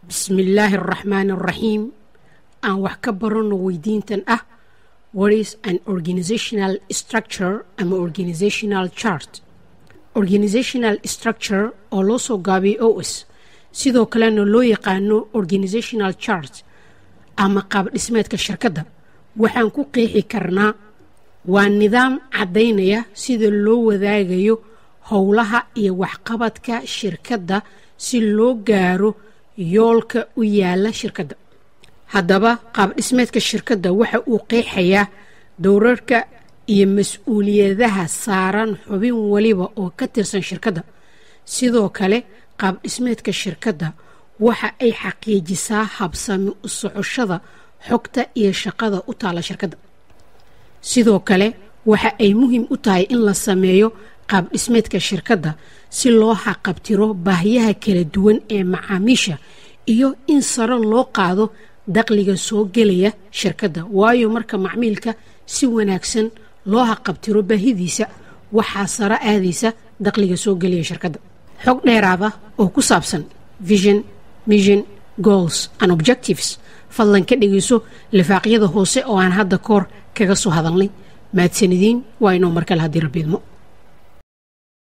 بسم الله الرحمن الرحيم. أن وحكبرون ويدينتن what is an organizational structure and organizational chart. Organizational structure oo loo soo gaabiyay OS sidoo kalena loo yaqaano organizational chart ama qaab dhismeedka shirkadda waxaan ku qeexi karnaa waa nidaam cadaynaya sida loo wadaagayo howlaha iyo waxqabadka shirkadda si loo gaaro yoolka u yaala shirkadda. haddaba qaab dhismeedka shirkadda waxa uu qeexayaa dowrarka iyo mas'uuliyadaha saaran xubin waliba oo ka tirsan shirkadda. sidoo kale qaab dhismeedka shirkadda waxa ay xaqiijisaa habsami u socoshada xogta iyo shaqada u taala shirkadda. sidoo kale waxa ay muhiim u tahay in la sameeyo qaab dhismeedka shirkadda si loo xaqabtiro baahiyaha kala duwan ee macaamiisha iyo in sare loo qaado dakhliga soo gelaya shirkadda. waayo marka macmiilka si wanaagsan loo xaqabtiro baahidiisa waxaa sare aadaysa dakhliga soo gelaya shirkadda. xog dheeraada oo ku saabsan vision, mission, goals and objectives fadlan ka dhegeyso lifaaqyada hoose oo aan hadda koor kaga soo hadalnay. mahadsanidin waa inoo markale haddii rabbi idmo.